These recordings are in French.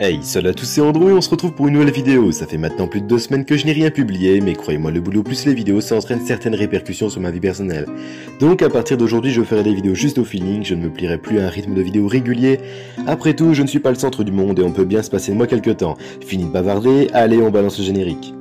Hey, salut à tous, c'est Andrew et on se retrouve pour une nouvelle vidéo. Ça fait maintenant plus de 2 semaines que je n'ai rien publié, mais croyez-moi, le boulot plus les vidéos, ça entraîne certaines répercussions sur ma vie personnelle. Donc à partir d'aujourd'hui, je ferai des vidéos juste au feeling, je ne me plierai plus à un rythme de vidéo régulier. Après tout, je ne suis pas le centre du monde et on peut bien se passer de moi quelques temps. Fini de bavarder, allez, on balance le générique.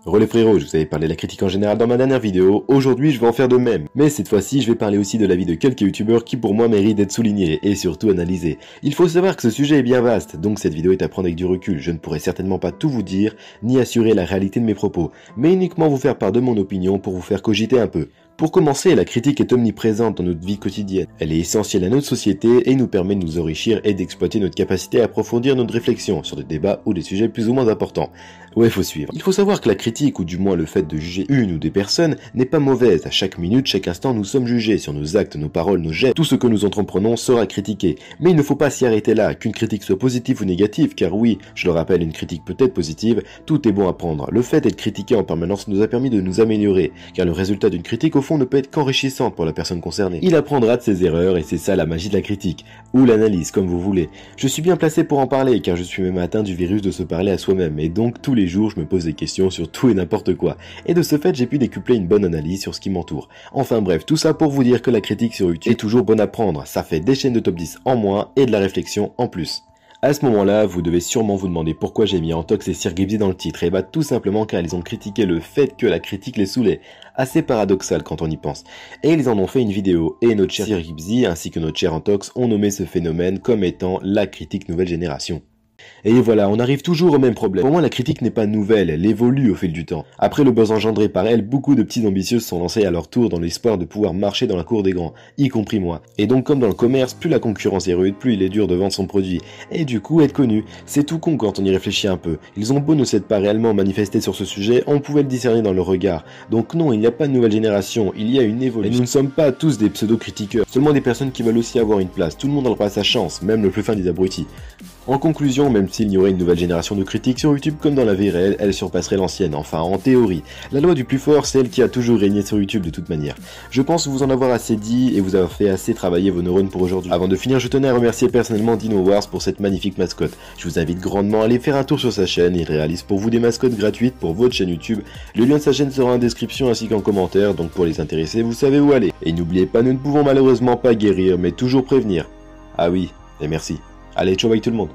Relais frérot, je vous avais parlé de la critique en général dans ma dernière vidéo, aujourd'hui je vais en faire de même. Mais cette fois-ci, je vais parler aussi de la vie de quelques youtubeurs qui pour moi méritent d'être soulignés et surtout analysés. Il faut savoir que ce sujet est bien vaste, donc cette vidéo est à prendre avec du recul. Je ne pourrai certainement pas tout vous dire, ni assurer la réalité de mes propos, mais uniquement vous faire part de mon opinion pour vous faire cogiter un peu. Pour commencer, la critique est omniprésente dans notre vie quotidienne. Elle est essentielle à notre société et nous permet de nous enrichir et d'exploiter notre capacité à approfondir notre réflexion sur des débats ou des sujets plus ou moins importants. Ouais, faut suivre. Il faut savoir que la critique, ou du moins le fait de juger une ou des personnes, n'est pas mauvaise. À chaque minute, chaque instant, nous sommes jugés sur nos actes, nos paroles, nos gestes. Tout ce que nous entreprenons sera critiqué. Mais il ne faut pas s'y arrêter là, qu'une critique soit positive ou négative, car oui, je le rappelle, une critique peut être positive, tout est bon à prendre. Le fait d'être critiqué en permanence nous a permis de nous améliorer, car le résultat d'une critique, au fond, ne peut être qu'enrichissante pour la personne concernée. Il apprendra de ses erreurs et c'est ça la magie de la critique, ou l'analyse, comme vous voulez. Je suis bien placé pour en parler, car je suis même atteint du virus de se parler à soi-même, et donc tous les jours je me pose des questions sur tout et n'importe quoi. Et de ce fait, j'ai pu décupler une bonne analyse sur ce qui m'entoure. Enfin bref, tout ça pour vous dire que la critique sur YouTube est toujours bonne à prendre. Ça fait des chaînes de top 10 en moins et de la réflexion en plus. À ce moment-là, vous devez sûrement vous demander pourquoi j'ai mis Antox et Sir Gibbsy dans le titre. Et bah tout simplement car ils ont critiqué le fait que la critique les saoulait. Assez paradoxal quand on y pense. Et ils en ont fait une vidéo. Et notre cher Sir Gibbsy ainsi que notre cher Antox ont nommé ce phénomène comme étant la critique nouvelle génération. Et voilà, on arrive toujours au même problème. Pour moi, la critique n'est pas nouvelle, elle évolue au fil du temps. Après le buzz engendré par elle, beaucoup de petites ambitieuses sont lancées à leur tour dans l'espoir de pouvoir marcher dans la cour des grands, y compris moi. Et donc comme dans le commerce, plus la concurrence est rude, plus il est dur de vendre son produit. Et du coup, être connu, c'est tout con quand on y réfléchit un peu. Ils ont beau ne s'être pas réellement manifestés sur ce sujet, on pouvait le discerner dans leur regard. Donc non, il n'y a pas de nouvelle génération, il y a une évolution. Et nous ne sommes pas tous des pseudo-critiqueurs, seulement des personnes qui veulent aussi avoir une place. Tout le monde a le droit à sa chance, même le plus fin des abrutis. En conclusion, même s'il y aurait une nouvelle génération de critiques sur YouTube comme dans la vie réelle, elle surpasserait l'ancienne, enfin en théorie. La loi du plus fort, c'est elle qui a toujours régné sur YouTube de toute manière. Je pense vous en avoir assez dit et vous avoir fait assez travailler vos neurones pour aujourd'hui. Avant de finir, je tenais à remercier personnellement Dino Wars pour cette magnifique mascotte. Je vous invite grandement à aller faire un tour sur sa chaîne, il réalise pour vous des mascottes gratuites pour votre chaîne YouTube. Le lien de sa chaîne sera en description ainsi qu'en commentaire, donc pour les intéressés, vous savez où aller. Et n'oubliez pas, nous ne pouvons malheureusement pas guérir, mais toujours prévenir. Ah oui, et merci. Allez, ciao bye tout le monde.